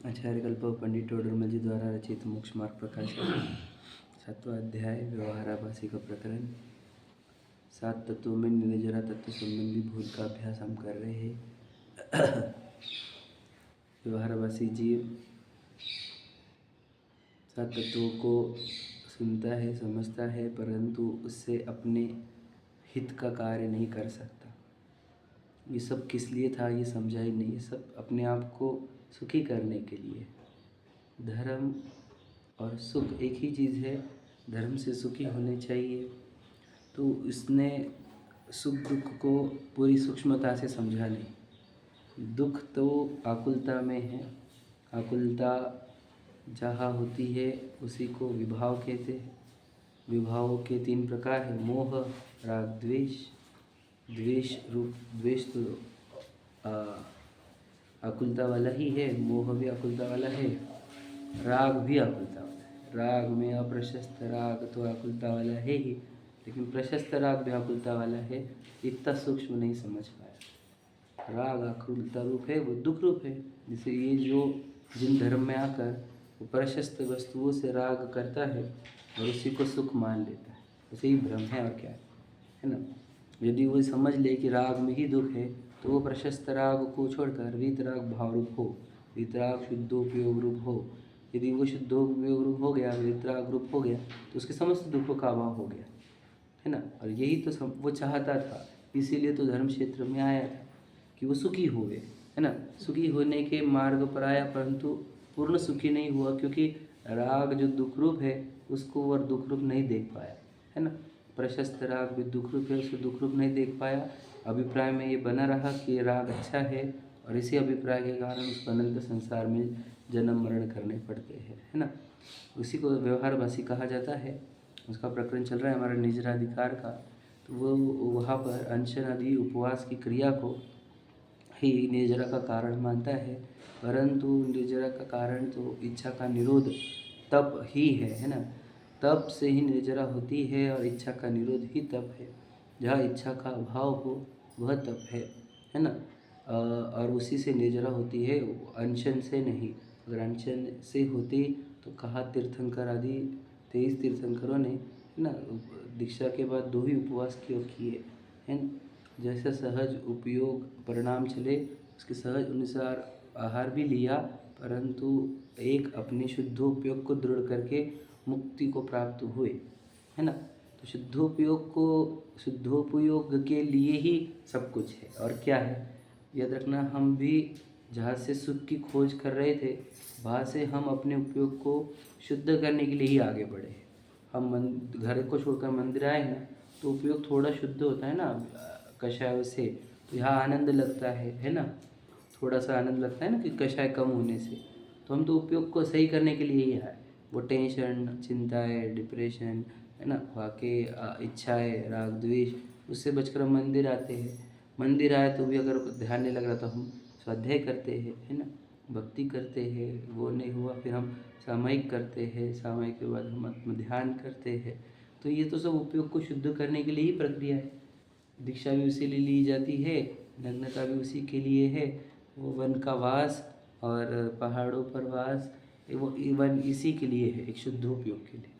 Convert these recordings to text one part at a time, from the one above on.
आचार्य कल्प पंडित टोडरमल जी द्वारा रचित मोक्ष मार्ग प्रकाशन 7वां अध्याय व्यवहाराभासी का प्रकरण। 7 तत्वों में निर्जरा तत्व संबंधी भूल का अभ्यास हम कर रहे हैं। व्यवहाराभासी जीव 7 तत्वों को सुनता है, समझता है, परंतु उससे अपने हित का कार्य नहीं कर सकता। ये सब किस लिए था ये समझा ही नहीं। ये सब अपने आप को सुखी करने के लिए। धर्म और सुख एक ही चीज़ है। धर्म से सुखी होने चाहिए, तो इसने सुख दुख को पूरी सूक्ष्मता से समझा नहीं। दुख तो आकुलता में है। आकुलता जहाँ होती है उसी को विभाव कहते हैं। विभावों के 3 प्रकार हैं, मोह, राग, द्वेष। द्वेष तो आकुलता वाला ही है, मोह भी आकुलता वाला है, राग भी आकुलता वाला है। राग में अप्रशस्त राग तो आकुलता वाला है ही, लेकिन प्रशस्त राग भी आकुलता वाला है। इतना सूक्ष्म नहीं समझ पाया। राग आकुलता रूप है, वो दुख रूप है। जैसे ये जो जिन धर्म में आकर वो प्रशस्त वस्तुओं से राग करता है और उसी को सुख मान लेता है, उसे ही भ्रम है और क्या है ना। यदि वो समझ ले कि राग में ही दुख है, तो वो प्रशस्त राग को छोड़कर वीतराग भाव रूप हो, वीतराग शुद्धोपयोग रूप हो। यदि वो शुद्धोपयोग रूप हो गया, वीतराग रूप हो गया, तो उसके समस्त दुखों का अभाव हो गया, है ना। और यही तो वो चाहता था, इसीलिए तो धर्म क्षेत्र में आया था कि वो सुखी हुए, है ना। सुखी होने के मार्ग पर आया, परंतु पूर्ण सुखी नहीं हुआ, क्योंकि राग जो दुख रूप है उसको वह दुख रूप नहीं देख पाया, है ना। प्रशस्त राग भी दुख रूप है, उसको दुख रूप नहीं देख पाया। अभिप्राय में ये बना रहा कि राग अच्छा है, और इसी अभिप्राय के कारण उसको अनंत संसार में जन्म मरण करने पड़ते हैं, है ना। उसी को व्यवहारभासी कहा जाता है। उसका प्रकरण चल रहा है हमारा निजराधिकार का। तो वो वहाँ पर अनशन आदि उपवास की क्रिया को ही निर्जरा का कारण मानता है, परंतु निर्जरा का कारण तो इच्छा का निरोध तप ही है ना। तप से ही निर्जरा होती है, और इच्छा का निरोध ही तप है। जहाँ इच्छा का अभाव हो वह तप है ना। और उसी से निर्जरा होती है, अनशन से नहीं। अगर अनशन से होती तो कहा तीर्थंकर आदि 23 तीर्थंकरों ने, है ना, दीक्षा के बाद 2 ही उपवास किए हैं। जैसे सहज उपयोग परिणाम चले, उसके सहज अनुसार आहार भी लिया, परंतु एक अपने शुद्धोपयोग को दृढ़ करके मुक्ति को प्राप्त हुए, है ना। तो शुद्धोपयोग के लिए ही सब कुछ है, और क्या है याद रखना। हम भी जहाँ से सुख की खोज कर रहे थे, वहाँ से हम अपने उपयोग को शुद्ध करने के लिए ही आगे बढ़े। हम घर को छोड़कर मंदिर आए ना, तो उपयोग थोड़ा शुद्ध होता है ना कषाय से, तो यहाँ आनंद लगता है ना। थोड़ा सा आनंद लगता है ना कि कषाय कम होने से। तो हम तो उपयोग को सही करने के लिए ही आए। वो टेंशन, चिंताएं, डिप्रेशन, है ना, वाकई इच्छाएं, राग द्वेष, उससे बचकर हम मंदिर आते हैं। मंदिर आए तो भी अगर ध्यान नहीं लग रहा तो हम स्वाध्याय करते हैं, है ना, भक्ति करते हैं। वो नहीं हुआ फिर हम सामयिक करते हैं, सामयिक के बाद हम आत्म ध्यान करते हैं। तो ये तो सब उपयोग को शुद्ध करने के लिए ही प्रक्रिया है। दीक्षा भी उसी लिए ली जाती है, नग्नता भी उसी के लिए है। वो वन का वास और पहाड़ों पर वास, वो वन इसी के लिए है, एक शुद्धोपयोग के लिए।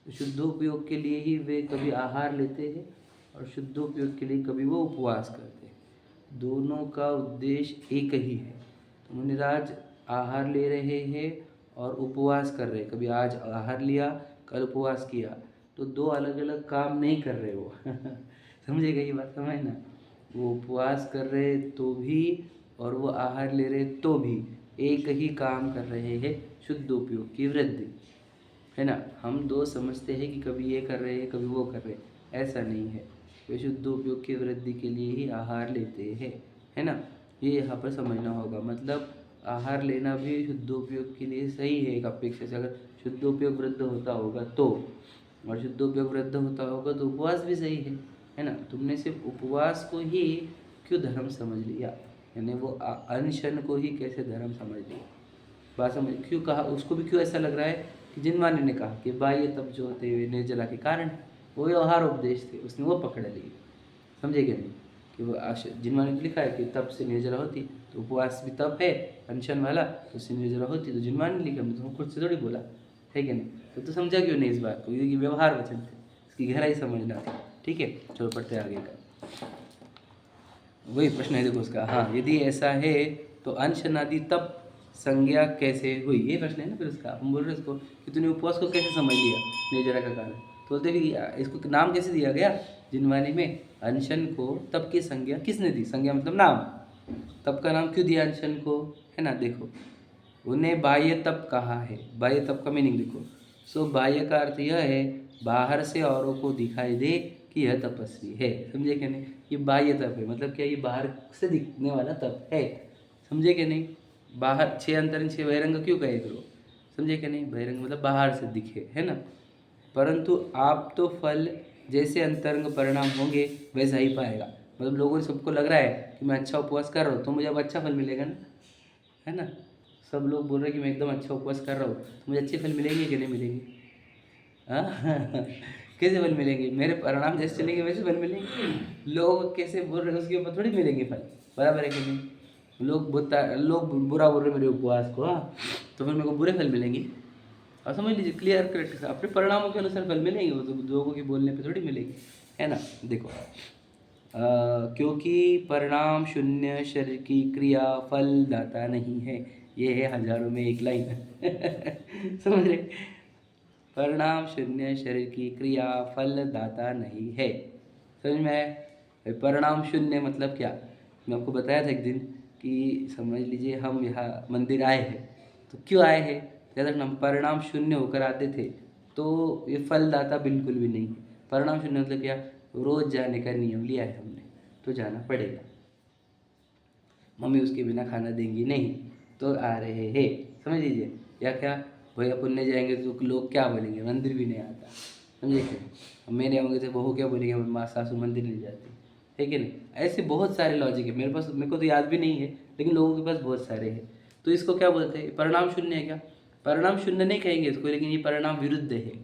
तो शुद्धोपयोग के लिए ही वे कभी आहार लेते हैं, और शुद्धोपयोग के लिए कभी वो उपवास करते हैं। दोनों का उद्देश्य एक ही है। तो मुनिराज आहार ले रहे हैं और उपवास कर रहे हैं। कभी आज आहार लिया, कल उपवास किया, तो 2 अलग अलग काम नहीं कर रहे वो। समझेगा ये बात, समझना। वो उपवास कर रहे तो भी और वो आहार ले रहे तो भी एक ही काम कर रहे हैं, शुद्ध उपयोग की वृद्धि, है ना। हम 2 समझते हैं कि कभी ये कर रहे हैं कभी वो कर रहे हैं, ऐसा नहीं है। वे शुद्ध उपयोग की वृद्धि के लिए ही आहार लेते हैं, है ना। ये यहाँ पर समझना होगा। मतलब आहार लेना भी शुद्धोपयोग के लिए सही है एक अपेक्षा से। अगर शुद्धोपयोग वृद्ध होता होगा तो, और शुद्धोपयोग वृद्ध होता होगा तो उपवास भी सही है ना। तुमने सिर्फ उपवास को ही क्यों धर्म समझ लिया, यानी वो अनशन को ही कैसे धर्म समझ लिया। बात समझ क्यों कहा, उसको भी क्यों ऐसा लग रहा है कि जिनवानी ने कहा कि बाह्य तप जो होते हुए निर्जला के कारण, वो व्यवहार उपदेश थे, उसने वो पकड़ लिए। समझे क्या नहीं कि वो जिनवानी ने लिखा है कि तप से निर्जला होती, तो उपवास भी तप है अनशन वाला, तो उससे निर्जरा होती तो जिनवानी लिखा, मैं तो खुद से थोड़ी बोला है कि नहीं। तो समझा क्यों नहीं इस बात को, ये व्यवहार वचन थे, इसकी गहराई समझना थी। ठीक है, चलो पढ़ते आगे का। वही प्रश्न है देखो उसका, हाँ, यदि ऐसा है तो अंशनादि तप संज्ञा कैसे हुई, ये प्रश्न है ना। फिर उसका हम बोल रहे उसको कि तूने उपवास को कैसे समझ लिया निर्जरा का कारण, तो बोलते भी इसको नाम कैसे दिया गया जिनवानी में, अनशन को तप की संज्ञा किसने दी, संज्ञा मतलब नाम, तप का नाम क्यों दिया अनशन को, है ना। देखो उन्हें बाह्य तप कहा है, बाह्य तप का मीनिंग देखो। सो बाह्य का अर्थ यह है बाहर से औरों को दिखाई दे कि यह तपस्वी है, समझे कि नहीं। ये बाह्य तप है, मतलब क्या, ये बाहर से दिखने वाला तप है, समझे कि नहीं। बाहर 6 अंतरंग 6 बहिरंग क्यों कहे करो, समझे कि नहीं। बहिरंग मतलब बाहर से दिखे, है ना। परंतु आप तो फल जैसे अंतरंग परिणाम होंगे वैसा ही पाएगा, मतलब लोगों को सबको लग रहा है कि मैं अच्छा उपवास कर रहा हूँ तो मुझे अब अच्छा फल मिलेगा ना, है ना। सब लोग बोल रहे हैं कि मैं एकदम अच्छा उपवास कर रहा हूँ तो मुझे अच्छे फल मिलेंगे कि नहीं मिलेंगे, हाँ कैसे फल मिलेंगे, मेरे परिणाम जैसे चलेंगे वैसे फल मिलेंगे। लोग कैसे बोल रहे हैं उसके ऊपर थोड़ी मिलेंगे फल, बराबर है कि नहीं। लोग बुरा बोल रहे हैं मेरे उपवास को, हाँ, तो फिर मेरे को बुरे फल मिलेंगे। और समझ लीजिए क्लियर करेक्ट, अपने परिणामों के अनुसार फल मिलेंगे, वो तो लोगों के बोलने पे थोड़ी मिलेंगे, है ना। देखो क्योंकि परिणाम शून्य शरीर की क्रिया फलदाता नहीं है, ये है हजारों में एक लाइन समझ रहे। परिणाम शून्य शरीर की क्रिया फलदाता नहीं है, समझ में आया। परिणाम शून्य मतलब क्या, मैं आपको बताया था एक दिन कि समझ लीजिए हम यहाँ मंदिर आए हैं, तो क्यों आए हैं, जब तक हम परिणाम शून्य होकर आते थे तो ये फलदाता बिल्कुल भी नहीं है। परिणाम शून्य मतलब क्या, रोज जाने का नियम लिया है हमने तो जाना पड़ेगा, मम्मी उसके बिना खाना देंगी नहीं तो आ रहे हैं, समझ लीजिए। या क्या, भैया पुण्य जाएंगे तो लोग क्या बोलेंगे, मंदिर भी नहीं आता, समझे क्या। मेरे होंगे तो बहू क्या बोलेंगे, माँ सासू मंदिर नहीं जाती, है कि नहीं। ऐसे बहुत सारे लॉजिक है मेरे पास, मेरे को तो याद भी नहीं है, लेकिन लोगों के पास बहुत सारे हैं। तो इसको क्या बोलते हैं, परिणाम शून्य है क्या, परिणाम शून्य नहीं कहेंगे इसको, लेकिन ये परिणाम विरुद्ध है,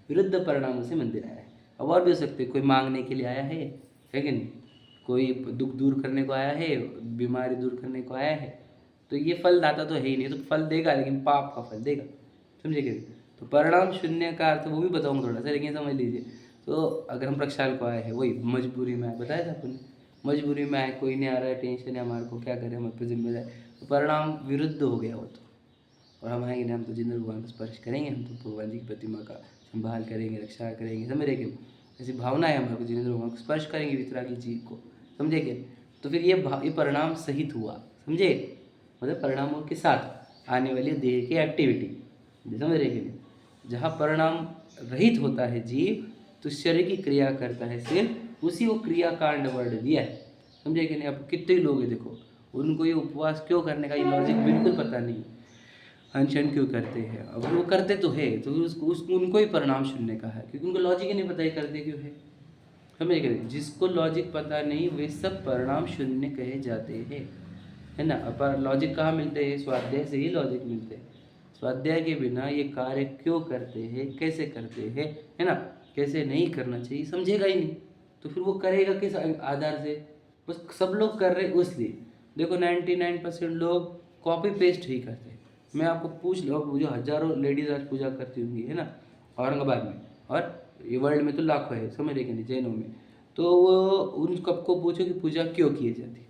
विरुद्ध परिणामों से मंदिर आया है। अब और भी हो सकते, कोई मांगने के लिए आया है कि नहीं, कोई दुख दूर करने को आया है, बीमारी दूर करने को आया है, तो ये फल दाता तो है ही नहीं, तो फल देगा लेकिन पाप का फल देगा, समझे क्या। तो परिणाम शून्य का अर्थ वो भी बताऊंगा थोड़ा सा, लेकिन समझ लीजिए। तो अगर हम प्रक्षाल को आए हैं, वही मजबूरी में आए, बताया था अपन, मजबूरी में आए, कोई नहीं आ रहा है, टेंशन है हमारे को, क्या करें, हमारे पर जिम्मेदारी, तो परिणाम विरुद्ध हो गया वो तो। और हम आएंगे हम तो जिंद्र भगवान को स्पर्श करेंगे, हम तो भगवान जी की प्रतिमा का संभाल करेंगे, रक्षा करेंगे, समझ रहे कि ऐसी भावना है हमारे को, जिनेंद्र भगवान को स्पर्श करेंगे वितरागी जी को, समझे क्या। तो फिर ये परिणाम सहित हुआ, समझे, मतलब परिणामों के साथ आने वाली देह की एक्टिविटी, समझ रहे कि नहीं। जहाँ परिणाम रहित होता है जीव तो शरीर की क्रिया करता है सिर्फ, उसी को क्रिया कांड वर्ड दिया है, समझे कि नहीं। अब कितने लोग हैं देखो, उनको ये उपवास क्यों करने का ये लॉजिक बिल्कुल पता नहीं, अनशन क्यों करते हैं। अब वो करते तो है तो उसको उनको ही परिणाम शून्य का है, क्योंकि उनको लॉजिक ही नहीं पता ये करते क्यों है, समझ गए। जिसको लॉजिक पता नहीं वे सब परिणाम शून्य कहे जाते हैं, है ना। पर लॉजिक कहाँ मिलते हैं, स्वाध्याय से ही लॉजिक मिलते हैं। स्वाध्याय के बिना ये कार्य क्यों करते हैं, कैसे करते हैं, है ना, कैसे नहीं करना चाहिए, समझेगा ही नहीं, तो फिर वो करेगा किस आधार से, बस सब लोग कर रहे इसलिए। देखो 99% लोग कॉपी पेस्ट ही करते हैं। मैं आपको पूछ लो, जो हजारों लेडीज आज पूजा करती होंगी, है ना, औरंगाबाद में, और ये वर्ल्ड में तो लाखों है, समझ रहे कि नहीं, जैनों में, तो वो उन सबको पूछो कि पूजा क्यों की जाती है,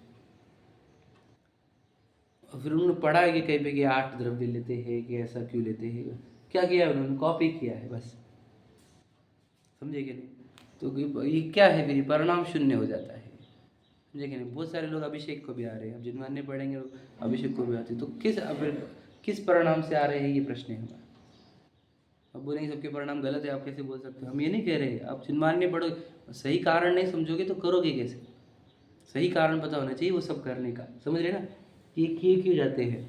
और फिर उन्होंने पढ़ा है कि कहीं पे कि 8 द्रव्य लेते हैं, कि ऐसा क्यों लेते हैं, क्या किया है उन्होंने, कॉपी किया है बस, समझे कि नहीं। तो ये क्या है, फिर परिणाम शून्य हो जाता है, समझे कि नहीं। बहुत सारे लोग अभिषेक को भी आ रहे हैं, अब जिनवाने पढ़ेंगे अभिषेक को भी आते, तो किस परिणाम से आ रहे हैं, ये प्रश्न है हमारा। अब बोलेंगे सबके परिणाम गलत है, आप कैसे बोल सकते हो, हम ये नहीं कह रहे, आप जिनवाने पढ़ो, सही कारण नहीं समझोगे तो करोगे कैसे, सही कारण पता होना चाहिए वो सब करने का, समझ रहे ना, कि ये किए क्यों जाते हैं,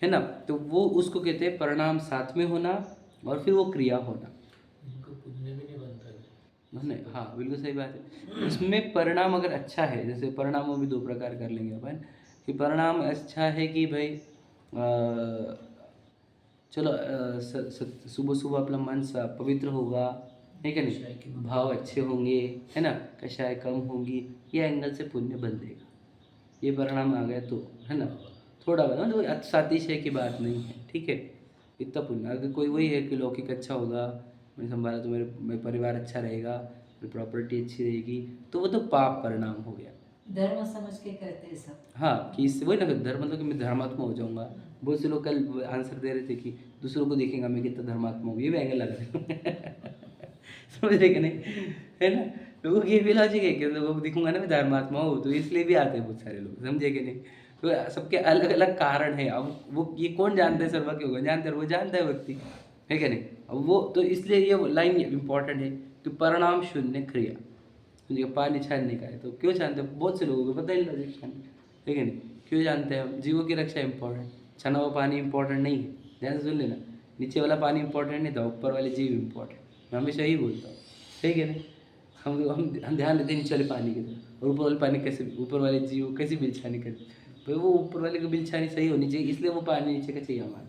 है ना। तो वो उसको कहते हैं परिणाम साथ में होना, और फिर वो क्रिया होना, इनको पुण्य भी नहीं बनता है। नहीं, हाँ बिल्कुल सही बात है। इसमें परिणाम अगर अच्छा है, जैसे परिणामों भी 2 प्रकार कर लेंगे अपन, कि परिणाम अच्छा है कि भाई चलो सुबह सुबह अपना मन सा पवित्र होगा, है क्या नहीं, भाव अच्छे होंगे, है ना, कषाय कम होंगी, ये एंगल से पुण्य बन देगा, ये परिणाम आ गया तो, है ना। थोड़ा बना, मतलब अतिशय की बात नहीं है, ठीक है। इतना पुण्य, अगर कोई वही है कि लौकिक अच्छा होगा, मैंने संभाला तो मेरे परिवार अच्छा रहेगा, मेरी प्रॉपर्टी अच्छी रहेगी, तो वो तो पाप परिणाम हो गया। धर्म समझ के करते हैं सब। हाँ, कि इससे वही ना, धर्म मतलब कि मैं धर्मात्मा हो जाऊंगा। बहुत से लोग कल आंसर दे रहे थे कि दूसरों को देखेंगे मैं कितना धर्मात्मा हूँ, ये भी एंगल लगा रहे समझ रहे कि नहीं, है ना। लोगों की ये भी लॉजिक है कि लोगों को दिखूंगा ना मैं धर्मात्मा हूँ, तो इसलिए भी आते हैं बहुत सारे लोग, समझे कि नहीं। तो सबके अलग अलग कारण है। अब वो ये कौन जानता है सर्वज्ञ होगा, जानता है वो, जानता है व्यक्ति, है क्या नहीं। अब वो तो इसलिए ये लाइन इंपॉर्टेंट है कि परिणाम शून्य क्रिया। मुझे पानी छानने का है तो क्यों छानते हैं, बहुत से लोगों को पता ही नहीं लॉजिक छानने, ठीक है नहीं, क्यों जानते हैं हम। जीवों की रक्षा इंपॉर्टेंट, छना हुआ पानी इंपॉर्टेंट नहीं है, ध्यान से सुन लेना। नीचे वाला पानी इंपॉर्टेंट नहीं था, ऊपर वाले जीव इंपॉर्टेंट, मैं हमेशा यही बोलता हूँ, ठीक है नहीं। हम ध्यान देते हैं नीचे वाले पानी के तरफ, और ऊपर वाले पानी कैसे, ऊपर वाले जीव कैसी बिलछानी करते, भाई वो ऊपर वाले की बिलछानी सही होनी चाहिए, इसलिए वो पानी नीचे का चाहिए हमारा,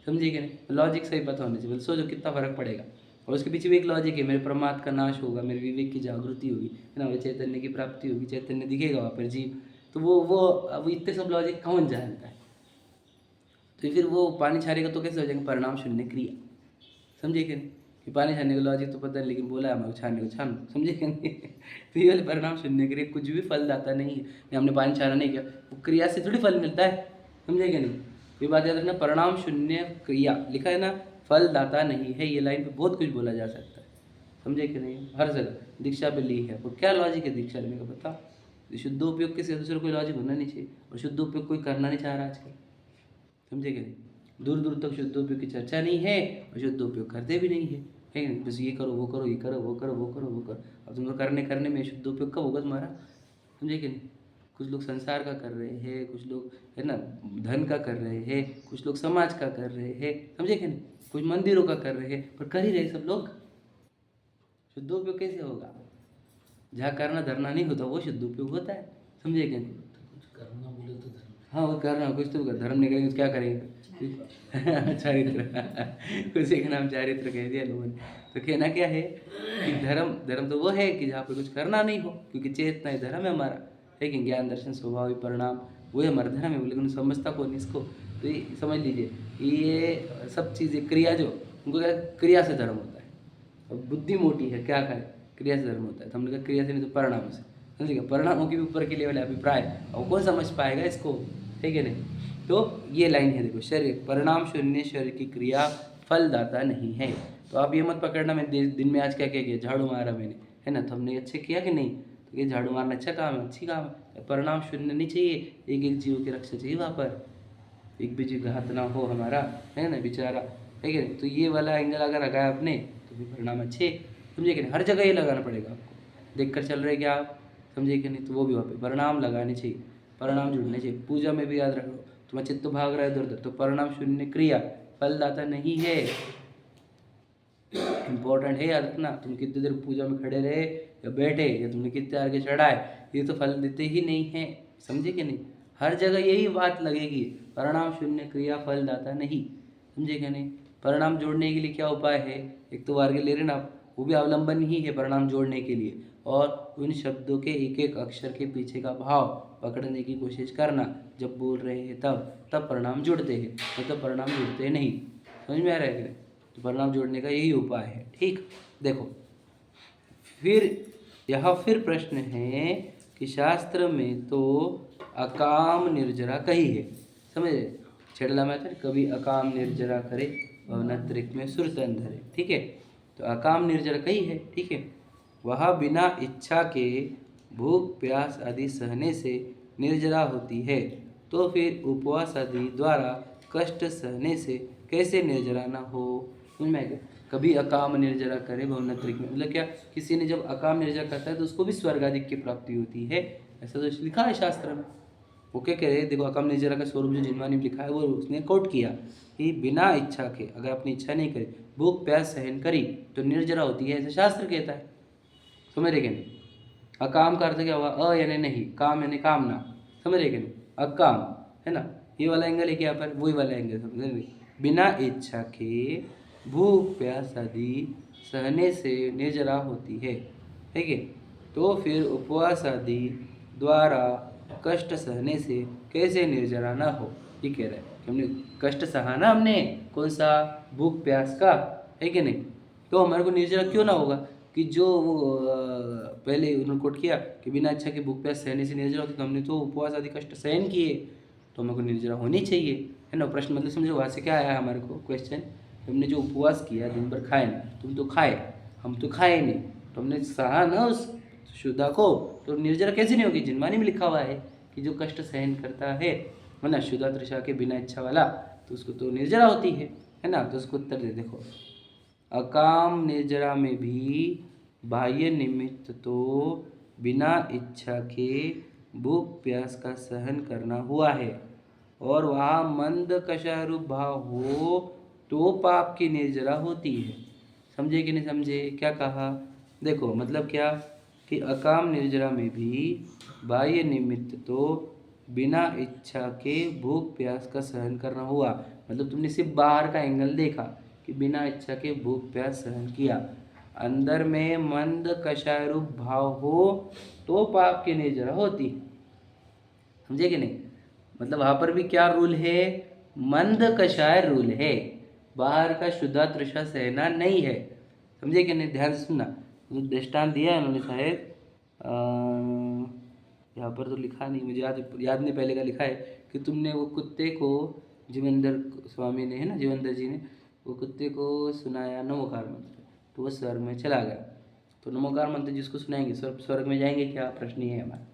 समझिए कि नहीं। लॉजिक सही पता होना चाहिए, सोचो कितना फर्क पड़ेगा। और उसके पीछे भी एक लॉजिक है, मेरे प्रमाद का नाश होगा, मेरे विवेक की जागृति होगी, है ना, चैतन्य की प्राप्ति होगी, चैतन्य दिखेगा वहाँ पर जीव, तो वो अब इतने सब लॉजिक कौन जानता है। तो फिर वो पानी छानेगा तो कैसे हो जाएगा, परिणाम शून्य क्रिया, समझे कि नहीं। कि पानी छानने का लॉजिक तो पता है, लेकिन बोला है हमारे छानने को छानो, समझे कि नहीं तो ये वाले परिणाम शून्य क्रिया कुछ भी फल दाता नहीं है। नहीं हमने पानी छाना नहीं किया, वो क्रिया से थोड़ी फल मिलता है, समझे कि नहीं। ये बात याद रखना, परिणाम शून्य क्रिया लिखा है ना, फल दाता नहीं है। ये लाइन पे बहुत कुछ बोला जा सकता है, समझे कि नहीं। हर जगह दीक्षा पे ली है, वो क्या लॉजिक है दीक्षा लेने का बता। शुद्ध उपयोग के सिवा दूसरा कोई लॉजिक होना नहीं चाहिए, और शुद्ध उपयोग कोई करना नहीं चाह रहा आजकल, समझे कि नहीं। दूर दूर तक शुद्ध उपयोग की चर्चा नहीं है, और शुद्ध उपयोग करते भी नहीं है कि नहीं। बस ये करो वो करो, ये करो वो करो, वो करो वो करो। अब तुम लोग करने में शुद्ध उपयोग कब होगा तुम्हारा, समझे कि नहीं। कुछ लोग संसार का कर रहे हैं, कुछ लोग है ना धन का कर रहे हैं, कुछ लोग समाज का कर रहे हैं, समझे कि नहीं। कुछ मंदिरों का कर रहे हैं, पर कर ही रहे सब लोग। शुद्ध उपयोग कैसे होगा, जहाँ करना धरना नहीं होता वो शुद्ध उपयोग होता है, समझे कि नहीं। कुछ करना बोले तो धर्म। हाँ वो करना, कुछ तो धर्म नहीं करेंगे तो क्या करेंगे चारित्र उसी का नाम चारित्र कह दिया लोगों ने। तो कहना क्या है कि धर्म तो वो है कि जहाँ पे कुछ करना नहीं हो, क्योंकि चेतना ही धर्म है हमारा, लेकिन ज्ञान दर्शन स्वभाव परिणाम वो हमारा धर्म है, लेकिन समझता कौन इसको। तो ये समझ लीजिए, ये सब चीज़ें क्रिया जो उनको क्या क्रिया से धर्म होता है। अब बुद्धि मोटी है, क्या करें, क्रिया से धर्म होता है, तो हमने कहा क्रिया से नहीं तो परिणाम से, समझिएगा। परिणामों के भी ऊपर के लेवल अभिप्राय, और कौन समझ पाएगा इसको, ठीक है नहीं। तो ये लाइन है देखो, शरीर परिणाम शून्य, शरीर की क्रिया फलदाता नहीं है। तो आप ये मत पकड़ना मैं दिन में आज क्या क्या किया, झाड़ू मारा मैंने, है ना, तो हमने अच्छे किया कि नहीं। तो ये झाड़ू मारना अच्छा काम है, अच्छी काम है, परिणाम शून्य नहीं चाहिए, एक एक जीव की रक्षा चाहिए वहाँ पर, एक भी जीव घात ना हो हमारा, है ना बेचारा, है कि नहीं। तो ये वाला एंगल अगर लगाया आपने तो भी परिणाम अच्छे, समझे कि नहीं। हर जगह ये लगाना पड़ेगा आपको, देख कर चल रहे क्या आप, समझे कि नहीं। तो वो भी वहाँ पे परिणाम लगाने चाहिए, परिणाम जुड़ने चाहिए। पूजा में भी याद रख लो, तुम्हारा चित्त भाग रहा है इधर उधर, तो परिणाम शून्य क्रिया फलदाता नहीं है, इंपॉर्टेंट है याद रखना। तुम कितनी देर पूजा में खड़े रहे या बैठे, या तुमने कितने आगे चढ़ाए, ये तो फल देते ही नहीं है, समझे कि नहीं। हर जगह यही बात लगेगी, परिणाम शून्य क्रिया फलदाता नहीं, समझे कि नहीं। परिणाम जोड़ने के लिए क्या उपाय है, एक तो वार्गे ले रहे ना आप, वो भी अवलंबन ही है परिणाम जोड़ने के लिए, और उन शब्दों के एक एक अक्षर के पीछे का भाव पकड़ने की कोशिश करना। जब बोल रहे हैं तब परिणाम जुड़ते हैं, नहीं तो परिणाम जुड़ते नहीं, समझ में आ रहा है कि नहीं। तो परिणाम जोड़ने का यही उपाय है, ठीक। देखो फिर प्रश्न है कि शास्त्र में तो अकाम निर्जरा कही है, समझे। छेड़ला में था कभी अकाम निर्जरा करे भवनत्रिक में सुरतन धरे, ठीक है। तो अकाम निर्जरा कही है, ठीक है। वह बिना इच्छा के भूख प्यास आदि सहने से निर्जरा होती है, तो फिर उपवास आदि द्वारा कष्ट सहने से कैसे निर्जरा न हो। समझ में आएगा। कभी अकाम निर्जरा करे भवनत्रिक में, मतलब क्या, किसी ने जब अकाम निर्जरा करता है तो उसको भी स्वर्ग आदि की प्राप्ति होती है, ऐसा तो लिखा है शास्त्र में। वो क्या कह रहे हैं, देखो अकाम निर्जरा का स्वरूप जो जिन्वानी में लिखा है वो उसने कोट किया कि बिना इच्छा के, अगर अपनी इच्छा नहीं करे, भूख प्यास सहन करी तो निर्जरा होती है, ऐसा शास्त्र कहता है, समझ रहे कि नहीं। अकाम का अर्थ क्या हुआ, अ यानी नहीं, काम यानी कामना, समझ रहे कि नहीं। अकाम है ना, ये वाला एंगल है क्या पर, वही वाला एंगल, समझ रहे। बिना इच्छा के भूख प्यास आदि सहने से निर्जरा होती है, ठीक है। तो फिर उपवास आदि द्वारा कष्ट सहने से कैसे निर्जरा न हो। ये कह रहा है कि हमने कष्ट सहा ना, हमने कौन सा, भूख प्यास का, है कि नहीं, तो हमारे को निर्जरा क्यों ना होगा कि जो वो पहले उन्होंने कोट किया कि बिना इच्छा के भूख प्यास सहने से निर्जरा होती, तो हमने तो उपवास आदि कष्ट सहन किए, तो हमें को निर्जरा होनी चाहिए, है ना। प्रश्न मतलब समझो वहाँ से क्या आया हमारे को क्वेश्चन, हमने जो उपवास किया दिन भर खाए ना, तुम तो खाए, हम तो खाए नहीं, तो हमने सहा ना उस शुद्धा को, तो निर्जरा कैसे नहीं होगी। जिनवानी में लिखा हुआ है कि जो कष्ट सहन करता है ना, शुद्धा तृषा के बिना इच्छा वाला, तो उसको तो निर्जरा होती है ना। तो उसको उत्तर दे देखो, अकाम निर्जरा में भी बाह्य निमित्त तो बिना इच्छा के भूख प्यास का सहन करना हुआ है, और वहाँ मंद कषायरूप भाव हो तो पाप की निर्जरा होती है। समझे कि नहीं समझे, क्या कहा, देखो मतलब क्या कि अकाम निर्जरा में भी बाह्य निमित्त तो बिना इच्छा के भूख प्यास का सहन करना हुआ, मतलब तुमने सिर्फ बाहर का एंगल देखा कि बिना इच्छा के भूख प्यास सहन किया, अंदर में मंद कषाय रूप भाव हो तो पाप की निर्जरा होती, समझे कि नहीं। मतलब वहाँ पर भी क्या रूल है, मंद कषाय रूल है, बाहर का शुद्धा तृषा सहना नहीं है, समझे कि नहीं। ध्यान से सुनना, दृष्टांत दिया है उन्होंने शायद, यहाँ पर तो लिखा नहीं, मुझे याद नहीं, पहले का लिखा है कि तुमने वो कुत्ते को, जीवेंद्र स्वामी ने, है ना, जीवेंद्र जी ने वो कुत्ते को सुनाया नमोकार मंत्र, तो वो स्वर्ग में चला गया। तो नमोकार मंत्र जिसको सुनाएंगे स्वर्ग में जाएंगे क्या, प्रश्न ये है हमारा,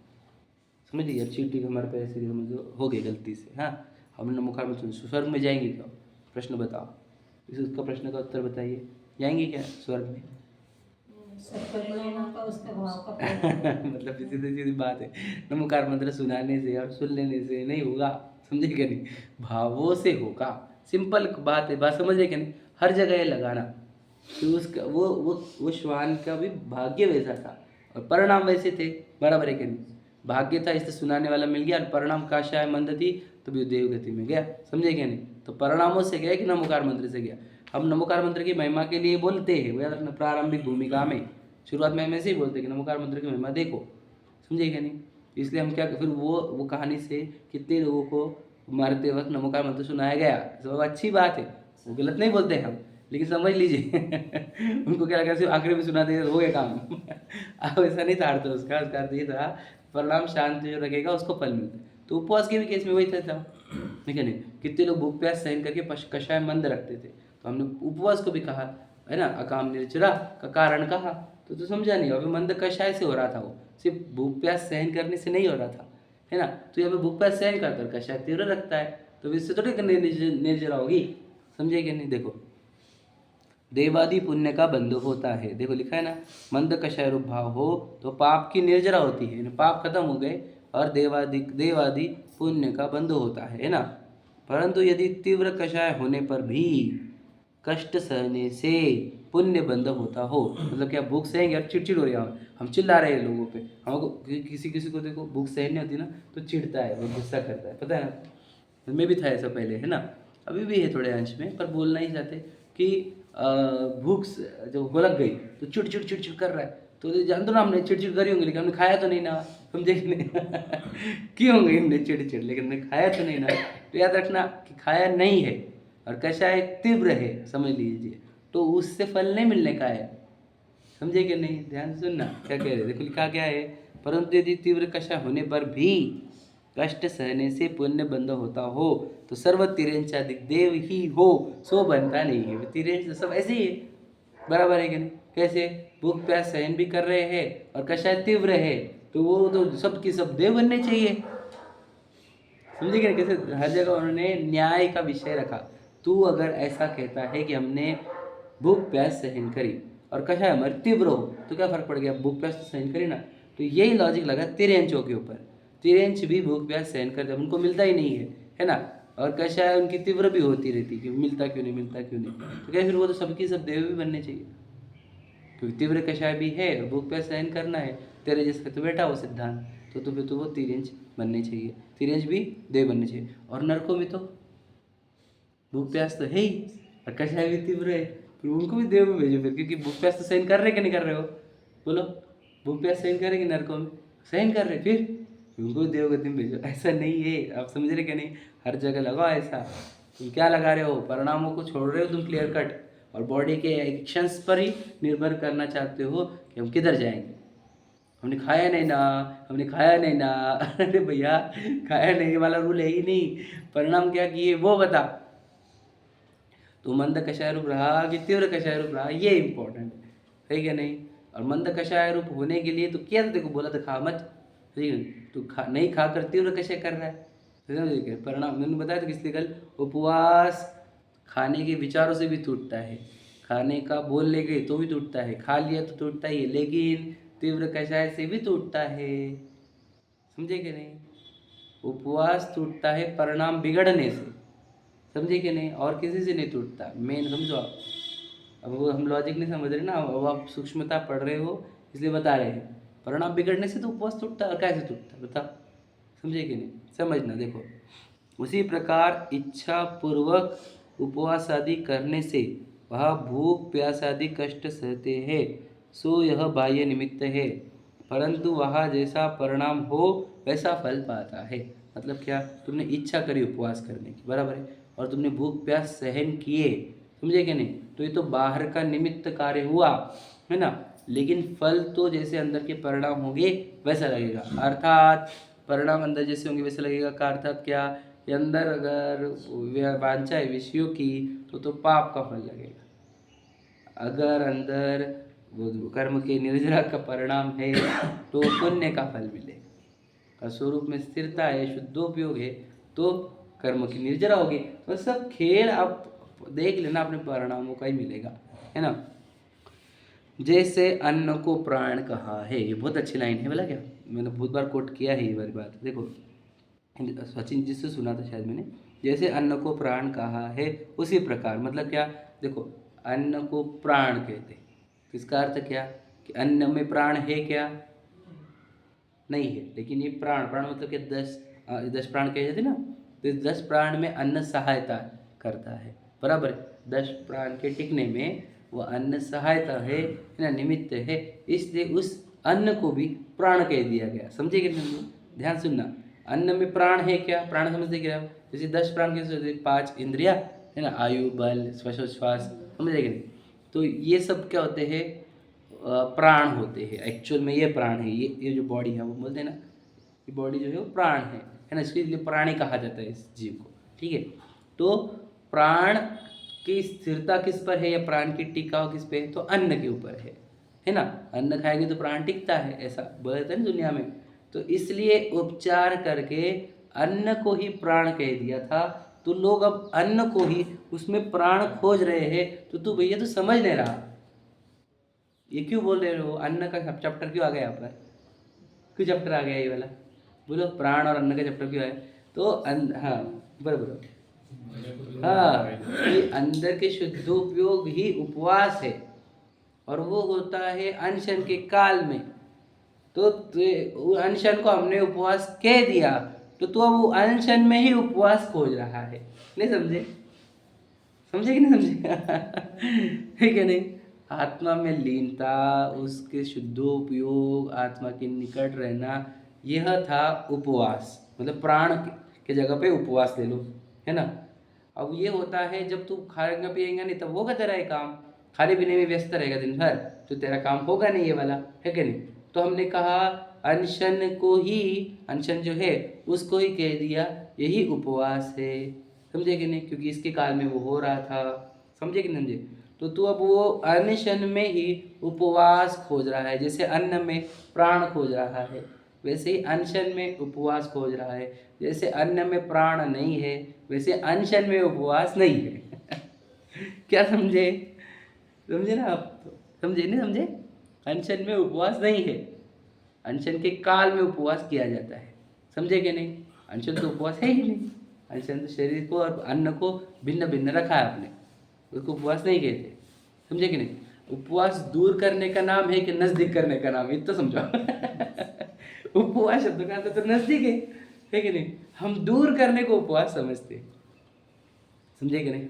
समझ लीजिए। चीटी हमारे पैसे समझो हो गई गलती से, हाँ, हमने नमोकार मंत्र स्वर्ग में जाएंगे क्या, प्रश्न बताओ, उसका प्रश्न का उत्तर बताइए, जाएंगे क्या स्वर्ग में। मतलब सीधी सीधी बात है, नमोकार मंत्र सुनाने से और सुन लेने से नहीं होगा, समझे क्या नहीं, भावों से होगा, सिंपल बात है, बात समझे क्या नहीं। हर जगह ये लगाना, तो उसका वो श्वान का भी भाग्य वैसा था और परिणाम वैसे थे, बराबर है क्या नहीं। भाग्य था इससे सुनाने वाला मिल गया, और परिणाम काशाय मंद थी तो भी देव गति में गया, समझे क्या नहीं। तो परिणामों से गया कि नमोकार मंत्र से गया। हम नमोकार मंत्र की महिमा के लिए बोलते हैं, वो याद रखना, प्रारंभिक भूमिका में शुरुआत में हम ऐसे ही बोलते हैं कि नमोकार मंत्र की महिमा देखो, समझे क्या नहीं। इसलिए हम क्या, फिर वो कहानी से कितने लोगों को मारते वक्त नमोकार मंत्र सुनाया गया, सब अच्छी बात है, वो गलत नहीं बोलते हैं हम, लेकिन समझ लीजिए उनको क्या लगा सिर्फ आखिरी में सुना देते हो गया काम अब ऐसा नहीं था अर्थ उसका अर्थ ये था, परिणाम शांत जो रखेगा उसको फल मिलता है। तो उपवास के भी केस में वही था, ठीक है नहीं। कितने लोग भूख प्यास सहन करके कषाय मंद रखते थे, तो हमने उपवास को भी कहा, है ना, अकाम निर्जरा का कारण कहा, तो समझा नहीं, अभी मंद कषाय से हो रहा था, वो सिर्फ भूख प्यास सहन करने से नहीं हो रहा था, है ना। तो यहाँ पे भूख प्यास सहन करता है, कषाय तीव्र रखता है, तो इससे थोड़ी निर्जरा होगी, समझे कि नहीं। देखो, देवादि पुण्य का बंध होता है, देखो लिखा है ना, मंद कषाय रूप भाव हो तो पाप की निर्जरा होती है, पाप खत्म हो गए, और देवादि पुण्य का बंध होता है ना। परंतु यदि तीव्र कषाय होने पर भी कष्ट सहने से पुण्य बंध होता हो, मतलब क्या, भूख सहेंगे और चिड़चिड़ हो रही है, हम चिल्ला रहे हैं लोगों पे, हमको किसी को देखो भूख सहन नहीं होती ना तो चिढ़ता है, वो गुस्सा करता है, पता है ना, मैं भी था ऐसा पहले, है ना, अभी भी है थोड़े अंश में, पर बोलना ही चाहते कि भूख जब लग गई तो चिड़चिड़ कर रहा है, तो जानते हो ना, हमने चिड़चिड़ करी होंगी, लेकिन हमने खाया तो नहीं ना, समझे कि नहीं की होंगे हमने चिड़चिड़, लेकिन हमने खाया तो नहीं ना। तो याद रखना कि खाया नहीं है, और कषाय तीव्र है, समझ लीजिए, तो उससे फल नहीं मिलने का है, समझे कि नहीं। ध्यान सुनना क्या कह रहे, देखो लिखा क्या है, परंतु यदि तीव्र कषाय होने पर भी कष्ट सहने से पुण्य बंध होता हो तो सर्व तिरेंचाधिक देव ही हो सो बनता नहीं है। तिरेंच तो सब ऐसे ही है, बराबर है कि नहीं। कैसे, भूख प्यास सहन भी कर रहे हैं और कषाय तीव्र है, तो वो तो सबकी सब देव बनने चाहिए, समझे कि नहीं। कैसे, हर जगह उन्होंने न्याय का विषय रखा। तू अगर ऐसा कहता है कि हमने भूख प्यास सहन करी और कषाय हमारी तीव्र हो, तो क्या फर्क पड़ गया, भूख प्यास तो सहन करी ना। तो यही लॉजिक लगा तिरेंचों के ऊपर, तिरेंच भी भूख प्यास सहन करते, उनको मिलता ही नहीं है ना, और कषाय उनकी तीव्र भी होती रहती कि मिलता क्यों नहीं, तो क्या फिर वो तो सबकी सब देव भी बनने चाहिए, क्योंकि तीव्र कषाय भी है और भूख प्यास सहन करना है, तेरे जैसे तो बैठा हो सिद्धांत, तो फिर तो वो तिरेंच बनने चाहिए, तिरेंच भी देव बनने चाहिए। और नरकों में तो भूख प्यास तो है ही और कषाय भी तीव्र है, फिर उनको भी देव में भेजो फिर, क्योंकि भूख प्यास तो सहन कर रहे कि नहीं कर रहे हो, बोलो, भूख प्यास सहन करेंगे नरकों में, सहन कर रहे, फिर उनको देवगति में भेजो, ऐसा नहीं है। आप समझ रहे क्या? नहीं, हर जगह लगाओ ऐसा। तुम क्या लगा रहे हो? परिणामों को छोड़ रहे हो तुम क्लियर कट, और बॉडी के एक्शंस पर ही निर्भर करना चाहते हो कि हम किधर जाएंगे। हमने खाया नहीं ना, हमने खाया नहीं ना। अरे भैया, खाया नहीं वाला रूल है ही नहीं। परिणाम क्या किए वो बता। तो मंद कषाय रूप रहा कि तीव्र कषाय रूप रहा, ये इंपॉर्टेंट है क्या नहीं? और मंद कषाय रूप होने के लिए तो क्या देखो बोला था, खा मत, ठीक है? तो खा नहीं खाकर तीव्र कषाय कर रहा है, समझ गए? परिणाम मैंने बताया था किस लिए कल, उपवास खाने के विचारों से भी टूटता है, खाने का बोल ले गए तो भी टूटता है, खा लिया तो टूटता ही है, लेकिन तीव्र कषाय से भी टूटता है, समझे कि नहीं? उपवास टूटता है परिणाम बिगड़ने से, समझे कि नहीं? और किसी से नहीं टूटता। मेन समझो आप। अब वो हम लॉजिक नहीं समझ रहे ना, अब आप सूक्ष्मता पढ़ रहे हो इसलिए बता रहे हैं। परिणाम बिगड़ने से तो उपवास टूटता है, और कैसे टूटता है बताओ, समझे कि नहीं? समझना देखो, उसी प्रकार इच्छा पूर्वक उपवास आदि करने से वह भूख प्यास आदि कष्ट सहते हैं, सो यह बाह्य निमित्त है, परंतु वह जैसा परिणाम हो वैसा फल पाता है। मतलब क्या? तुमने इच्छा करी उपवास करने की, बराबर है, और तुमने भूख प्यास सहन किए, समझे कि नहीं? तो ये तो बाहर का निमित्त कार्य हुआ, है ना? लेकिन फल तो जैसे अंदर के परिणाम होंगे वैसा लगेगा, अर्थात परिणाम अंदर जैसे होंगे वैसा लगेगा का अर्थात क्या? ये अंदर अगर वांछा है विषयों की तो पाप का फल लगेगा। अगर अंदर वो कर्म के निर्जरा का परिणाम है तो पुण्य का फल मिलेगा। और स्वरूप में स्थिरता है, शुद्धोपयोग है, तो कर्म की निर्जरा होगी। तो सब खेल आप देख लेना, अपने परिणामों का ही मिलेगा, है ना? जैसे अन्न को प्राण कहा है, ये बहुत अच्छी लाइन है, बोला क्या? मैंने बहुत बार कोट किया है ये वाली बात। देखो सचिन जी से सुना था शायद मैंने, जैसे अन्न को प्राण कहा है उसी प्रकार, मतलब क्या? देखो अन्न को प्राण कहते हैं, तो इसका अर्थ क्या कि अन्न में प्राण है क्या? नहीं है, लेकिन ये प्राण, प्राण मतलब कि 10 प्राण कहे जाते ना, तो इस 10 प्राण में अन्न सहायता करता है, बराबर है? 10 प्राण के टिकने में वह अन्न सहायता है ना, निमित्त है, इसलिए उस अन्न को भी प्राण कह दिया गया, समझे कि नहीं? ध्यान सुनना, अन्न में प्राण है क्या? प्राण समझते क्या? जैसे 10 प्राण कैसे होते? 5 इंद्रिया है ना, आयु बल श्वासोच्छ्वास, समझे कि नहीं? तो ये सब क्या होते हैं? प्राण होते हैं। एक्चुअल में ये प्राण है, ये जो बॉडी है वो बोलते हैं ना, ये बॉडी जो है वो प्राण है ना, इसके लिए प्राणी कहा जाता है इस जीव को, ठीक है? तो प्राण की स्थिरता किस पर है, या प्राण की टिकाव किस पे है? तो अन्न के ऊपर है ना? अन्न खाएंगे तो प्राण टिकता है, ऐसा बोलते हैं ना दुनिया में। तो इसलिए उपचार करके अन्न को ही प्राण कह दिया था, तो लोग अब अन्न को ही उसमें प्राण खोज रहे हैं, तो तू भैया तो समझ नहीं रहा, ये क्यों बोल रहे हो? अन्न का चैप्टर क्यों आ गया यहाँ पर? क्यों चैप्टर आ गया ये वाला? बोलो, प्राण और अन्न का चैप्टर क्यों आया? तो हाँ बराबर, हाँ, ये अंदर के शुद्धोपयोग ही उपवास है, और वो होता है अनशन के काल में। तो अनशन को हमने उपवास कह दिया, तो अब वो अनशन में ही उपवास खोज रहा है, नहीं समझे? समझे कि नहीं समझे? ठीक है नहीं? आत्मा में लीनता, उसके शुद्धोपयोग, आत्मा के निकट रहना, यह था उपवास। मतलब प्राण के जगह पे उपवास ले लो, है ना? अब ये होता है जब तू खाएगा पिएगा नहीं, तब होगा तेरा ये काम, खाने पीने में व्यस्त रहेगा दिन भर, तो तेरा काम होगा नहीं ये वाला, है कि नहीं? तो हमने कहा अनशन को ही, अनशन जो है उसको ही कह दिया यही उपवास है, समझे कि नहीं? क्योंकि इसके काल में वो हो रहा था, समझे कि नहीं समझे? तो तू अब वो अनशन में ही उपवास खोज रहा है, जैसे अन्न में प्राण खोज रहा है, वैसे ही अनशन में उपवास खोज रहा है। जैसे अन्न में प्राण नहीं है, वैसे अनशन में उपवास नहीं है। क्या समझे? समझे ना आप? समझे नहीं समझे? अनशन में उपवास नहीं है, अनशन के काल में उपवास किया जाता है, समझे कि नहीं? अनशन तो उपवास है ही नहीं, अनशन तो शरीर को और अन्न को भिन्न भिन्न रखा है आपने, उसको उपवास नहीं कहते, समझे कि नहीं? उपवास दूर करने का नाम है कि नजदीक करने का नाम है, तो समझो। उपवास शब्द का तो नजदीक है कि नहीं? हम दूर करने को उपवास समझते हैं, समझे कि नहीं?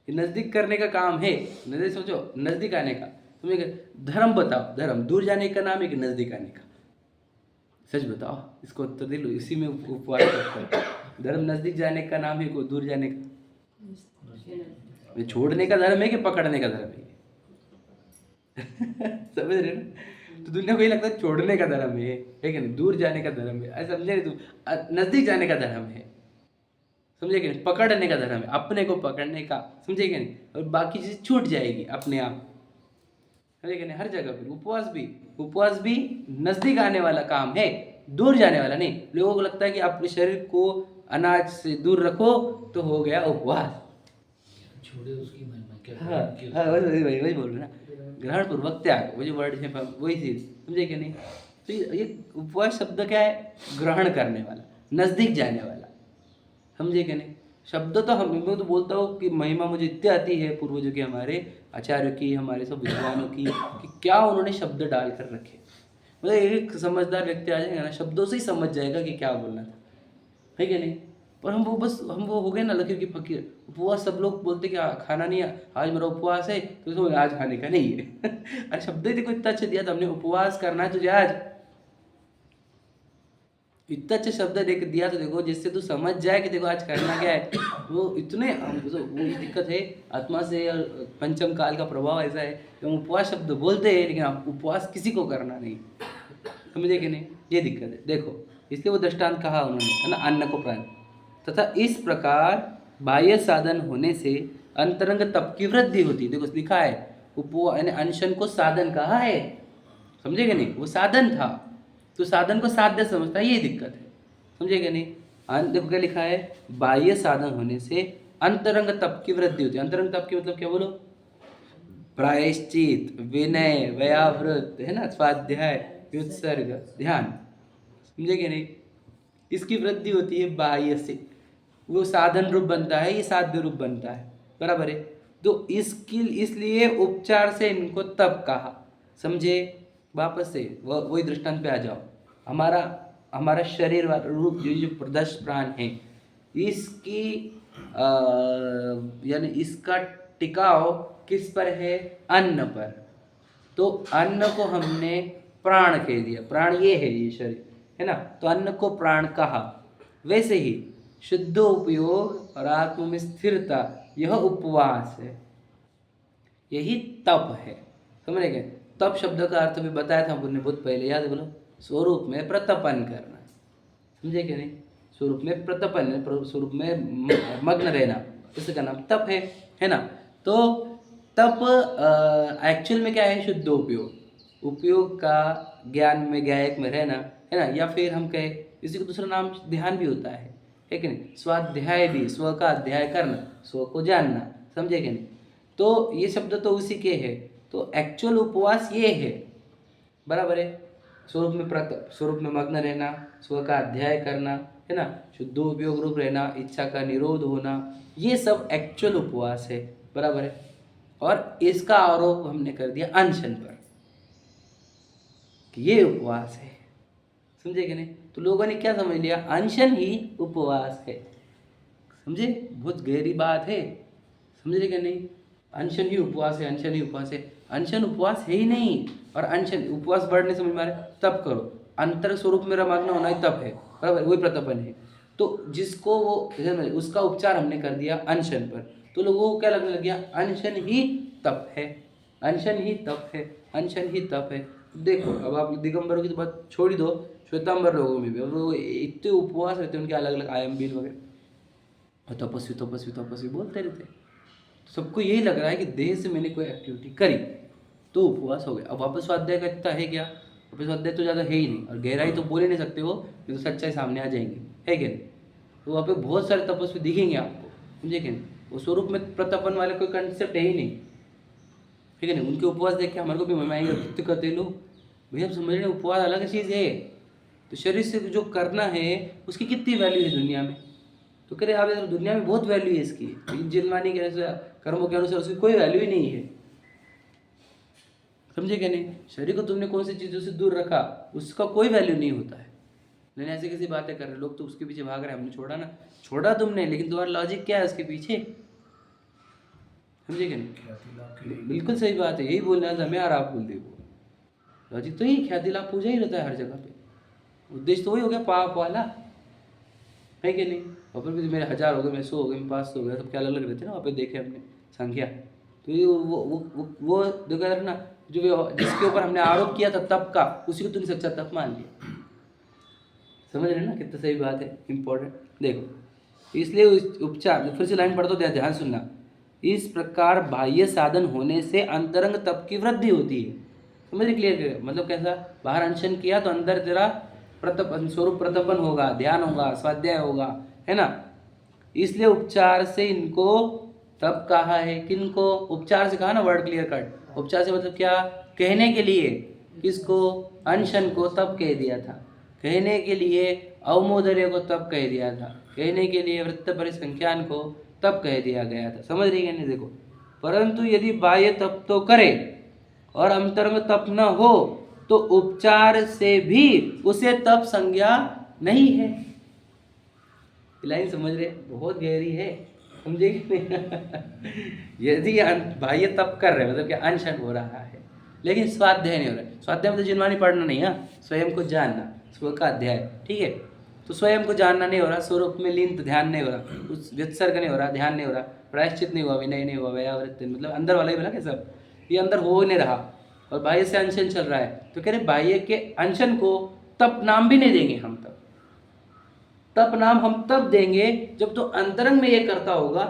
ये नजदीक करने का काम है, नजदीक समझो, नजदीक आने का। तुम्हें धर्म बताओ, धर्म दूर जाने का नाम है कि नजदीक आने का? सच बताओ, इसको उत्तर दे लो, इसी में उपवास करता है। धर्म नजदीक जाने का नाम है, को दूर जाने का? ये छोड़ने का धर्म है कि पकड़ने का धर्म है? समझ रहे हो ना? तो दुनिया को ये लगता है छोड़ने का धर्म है कि नहीं, दूर जाने का धर्म है। ऐसा समझे नहीं तुम? नजदीक जाने का धर्म है, समझे कि नहीं? पकड़ने का धर्म है, अपने को पकड़ने का, समझे कि नहीं? और बाकी चीज छूट जाएगी अपने आप, समझे कि नहीं? हर जगह पर उपवास भी नजदीक आने वाला काम है, दूर जाने वाला नहीं। लोगों को लगता है कि अपने शरीर को अनाज से दूर रखो तो हो गया उपवास। छोड़े उसकी महिमा क्या हाँ करें, हाँ, वही बोल रहे ना, ग्रहण पूर्वक त्याग, वो जो वर्ड है वही चीज, समझे कि नहीं? तो ये उपवास शब्द क्या है? ग्रहण करने वाला, नजदीक जाने वाला, समझे कि नहीं? शब्द तो मैं तो बोलता हूँ कि महिमा मुझे इतनी आती है पूर्वजों की, हमारे आचार्यों की, हमारे सब विद्वानों की, कि क्या उन्होंने शब्द डाल कर रखे। मतलब एक समझदार व्यक्ति आ जाएगा ना, शब्दों से ही समझ जाएगा कि क्या बोलना था, है कि नहीं? पर हम वो हो गए ना लकीर की फकीर। उपवास सब लोग बोलते कि खाना नहीं है, आज मेरा उपवास है, तो इसमें आज खाने का नहीं है। अरे शब्द ही देखो इतना अच्छा दिया था हमने, उपवास करना है तुझे आज, इतना अच्छा शब्द देख दिया तो देखो, जिससे तू समझ जाए कि देखो आज करना क्या है। वो इतने वो ये दिक्कत है आत्मा से, और पंचम काल का प्रभाव ऐसा है कि हम उपवास शब्द बोलते हैं लेकिन आप उपवास किसी को करना नहीं, समझे कि नहीं? ये दिक्कत है। देखो इसलिए वो दृष्टांत कहा उन्होंने, है ना, अन्न को प्राण। तथा इस प्रकार बाह्य साधन होने से अंतरंग तप की वृद्धि होती है। देखो लिखा है उपवास यानी अनशन को साधन कहा है, समझे कि नहीं? वो साधन था, तो साधन को साध्य समझता है, ये दिक्कत है, समझे कि नहीं? देखो क्या लिखा है, बाह्य साधन होने से अंतरंग तप की वृद्धि होती है। अंतरंग तप की मतलब क्या बोलो? प्रायश्चित, विनय, व्यावृत, है ना, स्वाध्याय, व्युत्सर्ग, ध्यान, समझे कि नहीं? इसकी वृद्धि होती है बाह्य से, वो साधन रूप बनता है, ये साध्य रूप बनता है, बराबर है? तो इसकी इसलिए उपचार से इनको तप कहा, समझे? वापस से वही दृष्टांत पे आ जाओ। हमारा हमारा शरीर वाला रूप जो जो प्रदर्श प्राण है, इसकी यानी इसका टिकाव किस पर है? अन्न पर। तो अन्न को हमने प्राण कह दिया, प्राण ये है, ये शरीर है ना, तो अन्न को प्राण कहा। वैसे ही शुद्ध उपयोग और आत्म में स्थिरता, यह उपवास है, यही तप है, समझ गए? तप शब्द का अर्थ भी बताया था हमने बहुत पहले, याद है? बोलो, स्वरूप में प्रतपन करना, समझे कि नहीं? स्वरूप में प्रतपन, स्वरूप में मग्न रहना, इसका नाम तप है ना? तो तप एक्चुअल में क्या है? शुद्ध उपयोग का ज्ञान में, ज्ञायक में रहना, है ना? या फिर हम कहें इसी को दूसरा नाम ध्यान भी होता है कि नहीं? स्वाध्याय भी, स्व का अध्याय करना, स्व को जानना, समझे कि नहीं? तो ये शब्द तो उसी के है। तो एक्चुअल उपवास ये है, बराबर है? स्वरूप में मग्न रहना, स्व का अध्याय करना, है ना, शुद्ध उपयोग रूप रहना, इच्छा का निरोध होना, ये सब एक्चुअल उपवास है, बराबर है? और इसका आरोप हमने कर दिया अनशन पर कि ये उपवास है, समझे कि नहीं? तो लोगों ने क्या समझ लिया? अनशन ही उपवास है, समझे? बहुत गहरी बात है, समझे कि नहीं? अनशन ही उपवास है, अनशन ही उपवास है। अनशन उपवास है ही नहीं, और अनशन उपवास बढ़ने समझ में आ रहा है, तप करो, अंतर स्वरूप में मग्न होना ही तप है, बराबर? वही प्रतपन है। तो जिसको वो उसका उपचार हमने कर दिया अनशन पर, तो लोगों को क्या लगने लग गया? अनशन ही तप है, अनशन ही तप है, अनशन ही तप है। देखो अब आप दिगंबरों की तो बात छोड़ ही दो, श्वेतांबर लोगों में भी अब लोग इतने उपवास रहते हैं, उनके अलग अलग आयाम बीन वगैरह, और तपस्वी तपस्वी तपस्वी बोलते रहते हैं। सबको यही लग रहा है कि देह से मैंने कोई एक्टिविटी करी तो उपवास हो गया। अब वापस स्वाध्याय का इतना है क्या? वापस स्वाध्याय तो ज़्यादा है ही नहीं, और गहराई तो बोल ही नहीं सकते हो, नहीं तो सच्चाई सामने आ जाएंगी, है कि नहीं? तो वहाँ पे बहुत सारे तपस्वी दिखेंगे आपको, समझे कि नहीं? वो स्वरूप में प्रतपन वाले कोई कंसेप्ट है ही नहीं, ठीक है नहीं? उनके उपवास देख के हमारे को भी मन में आएंगे, कितने करते लोग, भैया आप समझ रहे हैं? उपवास अलग चीज़ है, तो शरीर से जो करना है उसकी कितनी वैल्यू है दुनिया में। तो कह रहे आप दुनिया में बहुत वैल्यू है इसकी, जिलमानी के कर्मों के अनुसार उसकी कोई वैल्यू ही नहीं है, समझे क्या नहीं? शरीर को तुमने कौन सी चीज़ों से दूर रखा, उसका कोई वैल्यू नहीं होता है। लेकिन ऐसे कैसी बातें कर रहे लोग, तो उसके पीछे भाग रहे हैं। हमने छोड़ा ना, छोड़ा तुमने, लेकिन तुम्हारा लॉजिक क्या है उसके पीछे, समझे क्या नहीं? बिल्कुल सही बात है, यही बोलना था मैं, और आप बोल दे वो लॉजिक तो ही ख्याति लाभ पूजा ही रहता है हर जगह पे, उद्देश्य तो वही हो गया पाप वाला, है कि नहीं। और फिर भी मेरे 1000 हो गए, मेरे 100 हो गए, मेरे 500 हो गए, सब क्या अलग अलग रहते हैं ना, वहाँ पे देखे हमने संख्या। तो ये वो देखो यार ना, जिसके ऊपर हमने आरोप किया था तप का, उसी को तूने सच्चा तप मान लिया। समझ रहे ना कितना सही बात है, इंपॉर्टेंट। देखो इसलिए उपचार, फिर से लाइन पढ़ दो, ध्यान सुनना। इस प्रकार बाह्य साधन होने से अंतरंग तप की वृद्धि होती है। समझ क्लियर, मतलब कैसा, बाहर अनशन किया तो अंदर तेरा स्वरूप प्रतपन होगा, ध्यान होगा, स्वाध्याय होगा, है ना। इसलिए उपचार से इनको तप कहा है। किनको उपचार से कहा ना, वर्ड क्लियर कट। उपचार से मतलब क्या, कहने के लिए, किसको, अनशन को तप कह दिया था। कहने के लिए अवमोदर्य को तप कह दिया था। कहने के लिए वृत्त परिसंख्यान को तप कह दिया गया था। समझ रही है नहीं, देखो। परंतु यदि बाह्य तप तो करे और अंतरंग तप न हो तो उपचार से भी उसे तप संज्ञा नहीं है। लाइन समझ रहे, बहुत गहरी है, समझेगी नहीं। यदि बाह्य तप कर रहे मतलब कि अनशन हो रहा है लेकिन स्वाध्याय नहीं हो रहा है। स्वाध्याय मतलब जिनवानी पढ़ना नहीं है, स्वयं को जानना, स्व का अध्याय, ठीक है। तो स्वयं को जानना नहीं हो रहा, स्वरूप में लीन ध्यान नहीं हो रहा, उस व्यत्सर्ग नहीं हो रहा, ध्यान नहीं हो रहा, प्रायश्चित नहीं हुआ, विनय नहीं हुआ, व्यावृत्ति मतलब अंदर वाला ही बोला क्या सब, ये अंदर हो नहीं रहा और बाह्य से अनशन चल रहा है। तो कह रहे बाह्य के अनशन को तप नाम भी नहीं देंगे हम। तप नाम हम तब देंगे जब तो अंतरंग में ये करता होगा,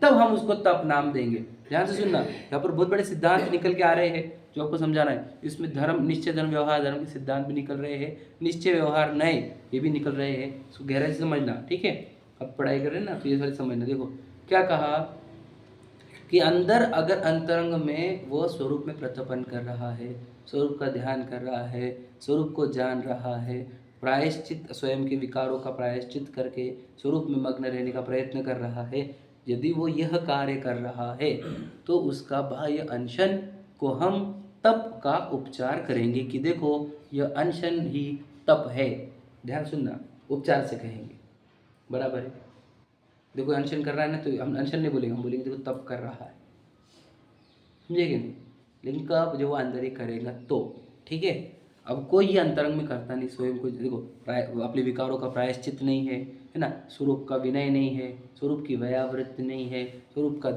तब हम उसको तप नाम देंगे। ध्यान से सुनना, यहाँ पर बहुत बड़े सिद्धांत निकल के आ रहे हैं जो आपको समझाना है। इसमें धर्म, निश्चय धर्म व्यवहार धर्म के सिद्धांत भी निकल रहे हैं, निश्चय व्यवहार नए ये भी निकल रहे हैं। इसको गहराई से समझना, ठीक है। अब पढ़ाई कर रहे हैं ना, तो ये सारी समझना। देखो क्या कहा कि अंदर अगर अंतरंग में वो स्वरूप में प्रतपन कर रहा है, स्वरूप का ध्यान कर रहा है, स्वरूप को जान रहा है, प्रायश्चित स्वयं के विकारों का प्रायश्चित करके स्वरूप में मग्न रहने का प्रयत्न कर रहा है, यदि वो यह कार्य कर रहा है तो उसका बाह्य अनशन को हम तप का उपचार करेंगे कि देखो यह अनशन ही तप है। ध्यान सुनना, उपचार से कहेंगे, बराबर है। देखो अनशन कर रहा है ना, तो हम अनशन नहीं बोलेंगे, हम बोलेंगे देखो तप कर रहा है, समझेंगे नहीं। लेकिन कब, जब वो अंदर ही करेगा तो, ठीक है। अब कोई ये अंतरंग में करता नहीं, स्वयं को देखो अपने विकारों का प्रायश्चित नहीं है ना, स्वरूप का विनय नहीं है, स्वरूप की व्यावृत्ति नहीं है, स्वरूप का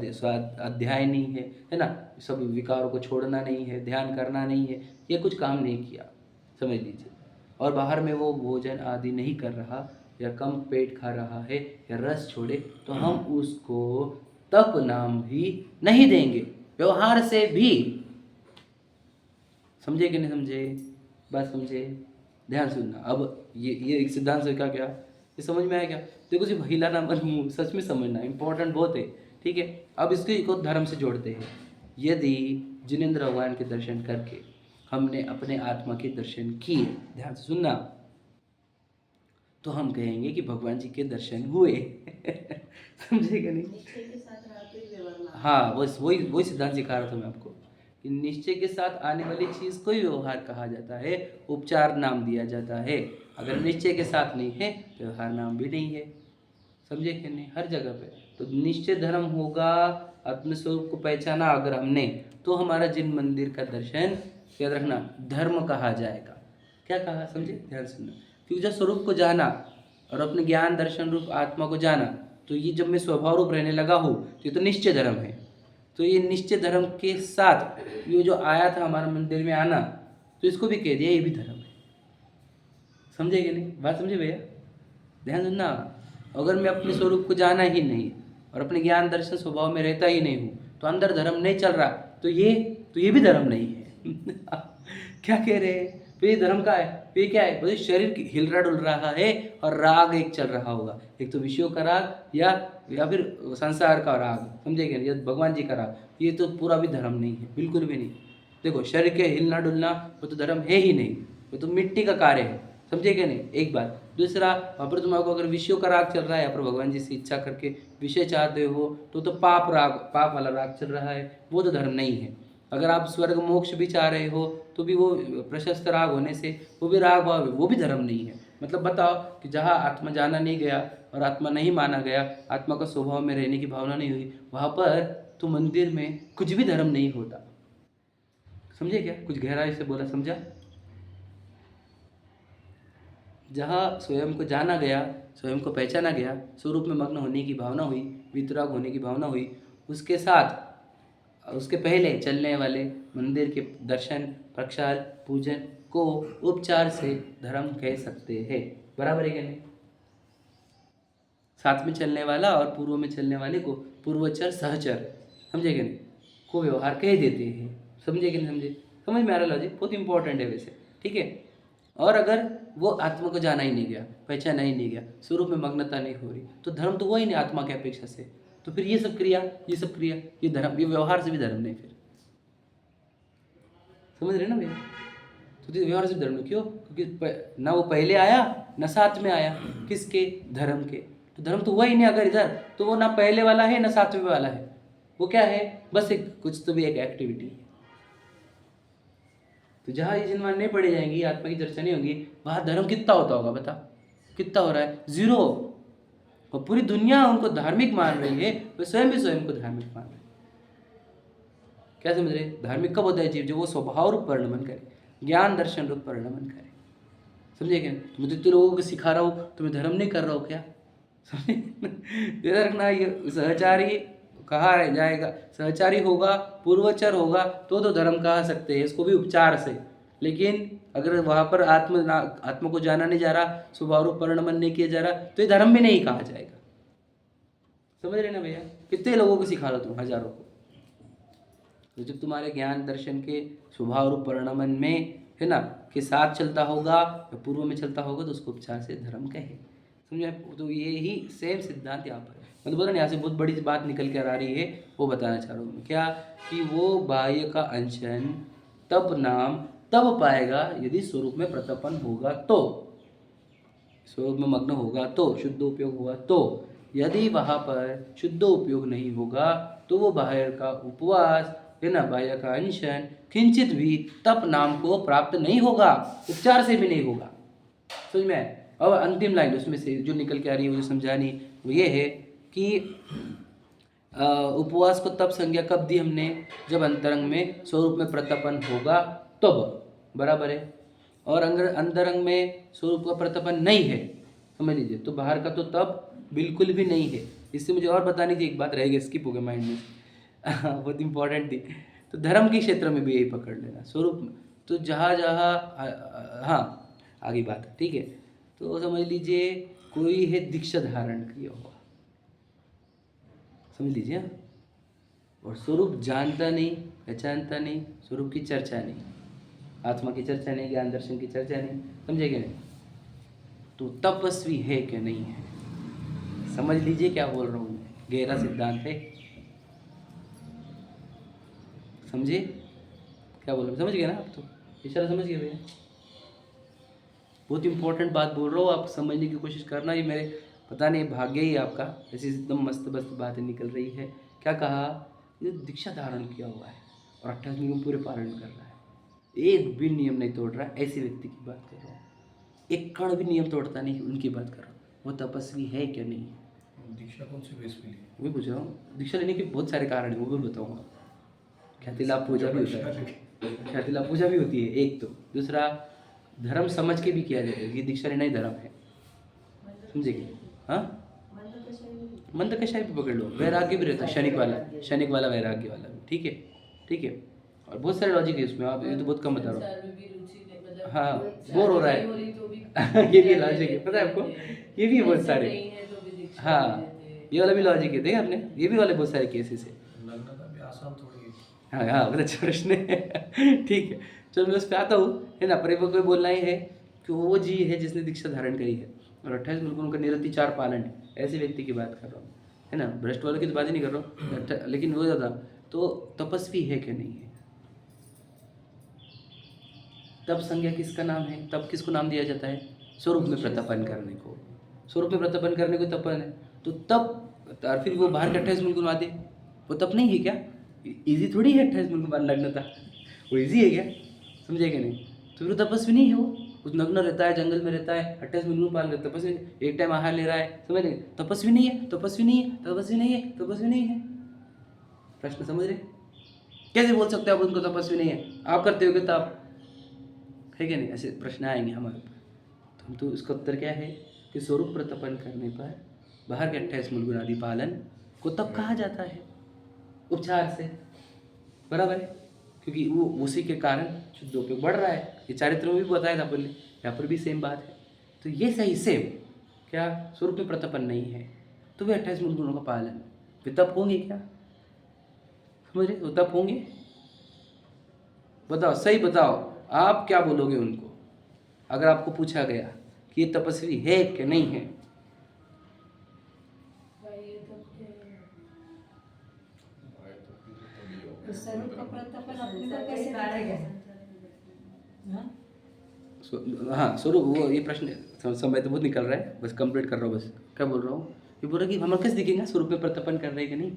अध्याय नहीं है ना, सब विकारों को छोड़ना नहीं है, ध्यान करना नहीं है, ये कुछ काम नहीं किया, समझ लीजिए। और बाहर में वो भोजन आदि नहीं कर रहा या कम पेट खा रहा है या रस छोड़े, तो हम उसको तप नाम भी नहीं देंगे, व्यवहार से भी। समझे कि नहीं समझे, बात समझे, ध्यान सुनना। अब ये एक सिद्धांत से क्या क्या ये समझ में आया क्या। देखो सिर्फ हिलाना मत, सच में समझना, इंपॉर्टेंट बहुत है, ठीक है। अब इसको धर्म से जोड़ते हैं। यदि जिनेंद्र भगवान के दर्शन करके हमने अपने आत्मा के दर्शन किए, ध्यान से सुनना, तो हम कहेंगे कि भगवान जी के दर्शन हुए। समझे कि नहीं। हाँ, बस वही सिद्धांत सिखा रहा था मैं आपको कि निश्चय के साथ आने वाली चीज को ही व्यवहार कहा जाता है, उपचार नाम दिया जाता है। अगर निश्चय के साथ नहीं है तो व्यवहार नाम भी नहीं है। समझे कि नहीं, हर जगह पे तो निश्चय धर्म होगा। आत्मस्वरूप को पहचाना अगर हमने, तो हमारा जिन मंदिर का दर्शन, याद रखना, धर्म कहा जाएगा। क्या कहा, समझे, ध्यान सुनना। क्योंकि जब स्वरूप को जाना और अपने ज्ञान दर्शन रूप आत्मा को जाना, तो ये जब मैं स्वभाव रूप रहने लगा हूँ तो ये तो निश्चय धर्म है। तो ये निश्चय धर्म के साथ ये जो आया था हमारा मंदिर में आना, तो इसको भी कह दिया ये भी धर्म है। समझे कि नहीं, बात समझे भैया, ध्यान सुनना। अगर मैं अपने स्वरूप को जाना ही नहीं और अपने ज्ञान दर्शन स्वभाव में रहता ही नहीं हूँ, तो अंदर धर्म नहीं चल रहा, तो ये भी धर्म नहीं है। क्या कह रहे हैं, तो ये धर्म का है, तो ये क्या है, बोले शरीर हिल रहा डुल रहा है और राग एक चल रहा होगा, एक तो विषयों का राग या फिर संसार का राग, समझेंगे, या भगवान जी का राग, ये तो पूरा भी धर्म नहीं है, बिल्कुल भी नहीं। देखो शरीर के हिलना डुलना वो तो धर्म है ही नहीं, वो तो मिट्टी का कार्य है, समझे क्या नहीं, एक बात। दूसरा, वहाँ पर तुम्हारा अगर विषयों का राग चल रहा है, यहाँ पर भगवान जी से इच्छा करके विषय चाहते हो, तो पाप राग, पाप वाला राग चल रहा है, वो तो धर्म नहीं है। अगर आप स्वर्ग मोक्ष भी चाह रहे हो, तो भी वो प्रशस्त राग होने से वो भी राग भाव है, वो भी धर्म नहीं है। मतलब बताओ कि जहाँ आत्मा जाना नहीं गया और आत्मा नहीं माना गया, आत्मा का स्वभाव में रहने की भावना नहीं हुई, वहाँ पर तो मंदिर में कुछ भी धर्म नहीं होता। समझे क्या, कुछ गहराई से बोला, समझा। जहाँ स्वयं को जाना गया, स्वयं को पहचाना गया, स्वरूप में मग्न होने की भावना हुई, वितराग होने की भावना हुई, उसके साथ उसके पहले चलने वाले मंदिर के दर्शन, प्रक्षाल, पूजन को उपचार से धर्म कह सकते हैं। बराबर है क्या नहीं? साथ में चलने वाला और पूर्व में चलने वाले को पूर्वचर सहचर, समझे कि नहीं, को व्यवहार कह देते हैं। समझे कि नहीं समझे? समझ में आ रहा लॉजिक? बहुत इंपॉर्टेंट है वैसे, ठीक है। और अगर वो आत्मा को जाना ही नहीं गया, पहचाना ही नहीं गया, स्वरूप में मग्नता नहीं हो रही, तो धर्म तो हुआ ही नहीं आत्मा की अपेक्षा से। तो फिर ये सब क्रिया, ये धर्म, ये व्यवहार से भी धर्म नहीं। फिर समझ रहे ना भैया? तो व्यवहार से धर्म क्यों? क्योंकि ना वो पहले आया ना साथ में आया, किसके? धर्म के। तो धर्म तो हुआ ही नहीं अगर इधर, तो वो ना पहले वाला है ना सातवें वाला है। वो क्या है? बस एक कुछ तो भी एक एक्टिविटी है। तो जहाँ ये जिनवान नहीं पढ़ी जाएंगी, आत्मा की चर्चा नहीं होगी, वहाँ धर्म कितना होता होगा बता? कितना हो रहा है? 0। और पूरी दुनिया उनको धार्मिक मान रही है, वे स्वयं भी स्वयं को धार्मिक मान रहे हैं। क्या समझ रहे? धार्मिक कब होता है जीव? जो वो स्वभाव रूप परिणमन करे, ज्ञान दर्शन रूप परिणमन करे। समझे क्या? मैं तो इतने लोगों को सिखा रहा हूँ, तो मैं धर्म नहीं कर रहा हूँ क्या? समझे? याद रखना, ये सहचारी कहा रह जाएगा, सहचारी होगा, पूर्वचर होगा तो धर्म कहा सकते हैं इसको भी उपचार से। लेकिन अगर वहाँ पर आत्मा को जाना नहीं जा रहा, स्वभाव रूप परिणमन नहीं किया जा रहा, तो ये धर्म भी नहीं कहा जाएगा। समझ रहे ना भैया? कितने लोगों को सिखा रहा तुम? हजारों को। तो जब तुम्हारे ज्ञान दर्शन के स्वभाव रूप परिणमन में, है ना, के साथ चलता होगा या पूर्व में चलता होगा, तो उसको उपचार से धर्म कहे। समझे? तो ये ही सेम सिद्धांत यहाँ पर है। मतलब बोला ना, यहाँ से बहुत बड़ी बात निकल कर आ रही है, वो बताना चाह रहा हूँ क्या? कि वो बाह्य का अंशन तब नाम तब पाएगा यदि स्वरूप में प्रतपन होगा, तो स्वरूप में मग्न होगा, तो शुद्ध उपयोग हुआ। तो यदि वहाँ पर शुद्ध उपयोग नहीं होगा, तो वो बाह्य का उपवास, है ना, बाह्य का अनशन किंचित भी तप नाम को प्राप्त नहीं होगा, उपचार से भी नहीं होगा। समझ में आया? और अंतिम लाइन उसमें से जो निकल के आ रही है, वो जो समझानी, वो ये है कि उपवास को तब संज्ञा कब दी हमने? जब अंतरंग में स्वरूप में प्रतपन होगा तब। बराबर है? और अगर अंतरंग में स्वरूप का प्रतपन नहीं है, समझ लीजिए, तो बाहर का तो तब बिल्कुल भी नहीं है। इससे मुझे और बतानी थी, एक बात रह गई, स्किप हो गया माइंड में बहुत इंपॉर्टेंट थी। तो धर्म के क्षेत्र में भी यही पकड़ लेना, स्वरूप में तो जहाँ हाँ आगे बात है, ठीक है। तो समझ लीजिए कोई है दीक्षा धारण किया हुआ, समझ लीजिए, और स्वरूप जानता नहीं, पहचानता नहीं, स्वरूप की चर्चा नहीं, आत्मा की चर्चा नहीं, ज्ञान दर्शन की चर्चा नहीं, समझे क्या नहीं? तो तपस्वी है क्या नहीं है? समझ लीजिए क्या बोल रहा हूँ मैं, गहरा सिद्धांत है। समझे क्या बोल रहा हूँ? समझ गए ना आप? तो इशारा समझ गए भैया? बहुत इंपॉर्टेंट बात बोल रहा हूँ, आप समझने की कोशिश करना। ये मेरे पता नहीं भाग्य ही आपका, ऐसी एकदम मस्त मस्त बातें निकल रही है। क्या कहा? ये दीक्षा धारण किया हुआ है और 28 नियम पूरे पालन कर रहा है, एक भी नियम नहीं तोड़ रहा है, ऐसे व्यक्ति की बात कर रहा हूँ। एक कण भी नियम तोड़ता नहीं, उनकी बात कर रहा हूँ। वो तपस्वी है क्या नहीं? दीक्षा कौन सी बेस पे ली? वही पूछ रहा हूँ। दीक्षा लेने के बहुत सारे कारण हैं, वो भी बताऊँगा। ख्यातिलाभ पूजा भी होता है, ख्यातिलाभ पूजा भी होती है एक। तो दूसरा, धर्म समझ के भी किया जाता है, ये दीक्षा लेना ही धर्म है, समझेगी? हाँ, मंद कषाय भी पकड़ लो, वैराग्य भी रहता है, क्षणिक वाला वैराग्य वाला भी, ठीक है, ठीक है। और बहुत सारे लॉजिक है उसमें, आप ये तो बहुत कम बता रहा हूँ। हाँ, बोर हो रहा है ये भी लॉजिक है, पता है आपको, ये भी बहुत सारे, हाँ ये वाला भी लॉजिक है, देखे आपने, ये भी वाले बहुत सारे केसेस है। लगना भी आसान थोड़ी है। हाँ हाँ, बहुत अच्छा प्रश्न है ठीक है, चलो मैं उस पर आता हूँ, है ना। परिपक्व को बोलना ही है कि वो जी है जिसने दीक्षा धारण करी है और 28 मुल्कों का निरतिचार पालन है, ऐसे व्यक्ति की बात कर रहा हूँ, है ना। भ्रष्ट वालों की तो बात ही नहीं कर रहा हूँ, लेकिन वो ज़्यादा तो तपस्वी है क्या नहीं है? तब संज्ञा किसका नाम है? तब किसको नाम दिया जाता है? स्वरूप में प्रतपन करने को। स्वरूप में प्रतपन करने को तपन है, तो तब और फिर वो बाहर के 28 मुल्कों में आते, वो तप नहीं है क्या? इजी थोड़ी है 28 मुल्कों में लगना था, वो इजी है क्या? समझे क्या नहीं? तो फिर वो तपस्वी नहीं है, वो कुछ नग्न रहता है, जंगल में रहता है, 28 मुल्कों पाल रहता है, तपस्वी नहीं, एक टाइम आहार ले रहा है, समझ रहे? तपस्वी नहीं है, तपस्वी नहीं है, तपस्वी नहीं है, तपस्वी नहीं है। प्रश्न समझ रहे? कैसे बोल सकते हो आप उनको तपस्वी नहीं है? आप करते हो क्या तप? है क्या नहीं? ऐसे प्रश्न आएंगे हमारे ऊपर। तो तो इसका उत्तर क्या है कि स्वरूप प्रतपन करने पर बाहर के 28 मूल गुणादि पालन को तप कहा जाता है उपचार से, बराबर है, क्योंकि वो उसी के कारण शुद्ध उपयोग बढ़ रहा है। ये चारित्र में भी बताया था अपन ने, यहाँ पर भी सेम बात है। तो ये सही सेम क्या स्वरूप में प्रतपन नहीं है तो वे 28 मूल गुणों का पालन वे तप होंगे क्या? समझ रहे? वो तप होंगे? बताओ, सही बताओ, आप क्या बोलोगे उनको अगर आपको पूछा गया कि ये तपस्वी है कि नहीं है? तो स्वरूप का प्रतापन अपने को कैसे दिखेगा? हाँ? हाँ स्वरूप, वो ये प्रश्न समय तो बहुत निकल रहा है, बस कंप्लीट कर रहा हूँ। बस क्या बोल रहा हूँ, ये बोल रहा कि हमारे कैसे दिखेगा स्वरूप में प्रतपन कर रहे हैं कि नहीं।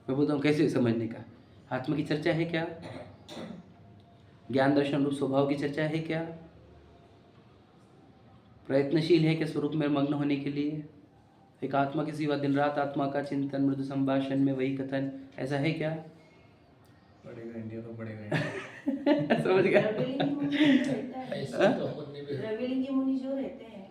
मैं बोलता हूँ कैसे समझने का, आत्मा की चर्चा है क्या, ज्ञान दर्शन रूप स्वभाव की चर्चा है क्या, प्रयत्नशील है क्या स्वरूप में मग्न होने के लिए, एक आत्मा के सिवा दिन रात आत्मा का चिंतन मृदु संभाषण में वही कथन, ऐसा है क्या? बढ़ेगा इंडिया तो बढ़ेगा इंडिया। समझ गया? द्रविलिंगी मुनि जो रहते हैं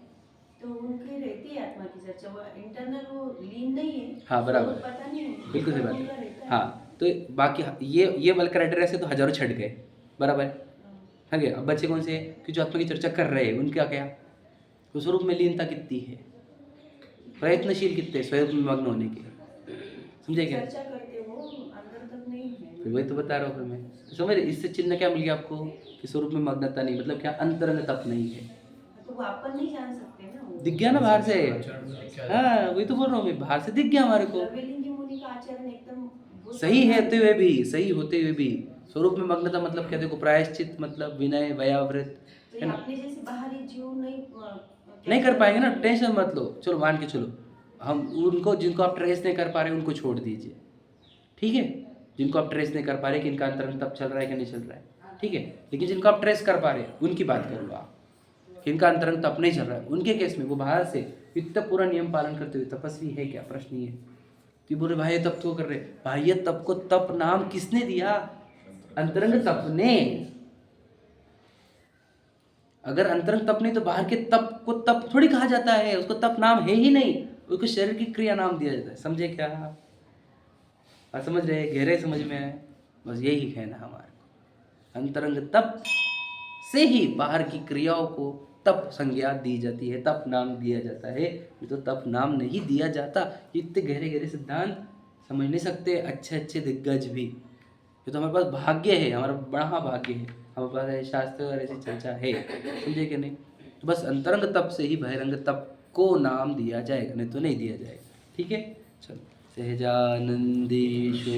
तो उनकी रहती है आत्मा की चर्चा, वो इंटरनल वो लीन नहीं है। हाँ बराबर, तो पता नहीं है, बिल्कुल सही बात उनका है। रहता है। हाँ तो बाकी ये वाले क्राइटेरिया से तो हजारों छट गए, बराबर है गया। अब बच्चे कौन से हैं कि जो आत्मा की चर्चा कर रहे हैं, उनका क्या, तो स्वरूप में लीनता कितनी है, प्रयत्नशील कितने स्वरूप में मग्न होने के, समझे क्या? चर्चा करते हो अंदर तक नहीं है। फिर वही तो बता रहा हूँ फिर मैं, समझ रहे? इससे चिन्ह क्या मिल गया आपको कि स्वरूप में मग्नता नहीं, मतलब क्या अंतरंग तप नहीं है। तो वो अपन नहीं जान सकते ना वो। दिख गया ना बाहर से, आचरण में दिख क्या हाँ वही तो बोल रहा हूँ मैं, बाहर से दिख गया हमारे को। द्रविलिंगी मुनि का आचरण एकदम वो सही होते हुए भी, सही होते हुए भी स्वरूप में मग्नता मतलब क्या, देखो प्रायश्चित मतलब विनय वयावृत तो है ये ना, अपने जैसे बाहरी जीव नहीं कर पाएंगे ना, टेंशन मत लो। चलो मान के चलो, हम उनको जिनको आप ट्रेस नहीं कर पा रहे उनको छोड़ दीजिए, ठीक है, जिनको आप ट्रेस नहीं कर पा रहे कि इनका अंतरंग तप चल रहा है कि नहीं चल रहा है, ठीक है, लेकिन जिनको आप ट्रेस कर पा रहे उनकी बात कर लो आप कि इनका अंतरंग तप नहीं चल रहा है, उनके केस में वो बाहर से इतना पूरा नियम पालन करते हुए तपस्वी है क्या, प्रश्न ये। तो बोले बाह्य तप तो कर रहे, बाह्य तप को तप नाम किसने दिया? अंतरंग तप ने। अगर अंतरंग तप नहीं तो बाहर के तप को तप थोड़ी कहा जाता है, उसको तप नाम है ही नहीं, उसको शरीर की क्रिया नाम दिया जाता है। समझे क्या आप? समझ रहे, गहरे समझ में आए, बस यही कहना हमारे को। अंतरंग तप से ही बाहर की क्रियाओं को तप संज्ञा दी जाती है, तप नाम दिया जाता है, ये तो तप नाम नहीं दिया जाता। इतने गहरे गहरे सिद्धांत समझ नहीं सकते अच्छे अच्छे दिग्गज भी, ये तो हमारे पास भाग्य है, हमारा बड़ा भाग्य है, हमारे पास ऐसे शास्त्र और ऐसी चर्चा है, समझे कि नहीं। तो बस अंतरंग तप से ही बहिरंग तप को नाम दिया जाएगा, नहीं तो नहीं दिया जाएगा, ठीक है। चलो सहजानंदेश्वर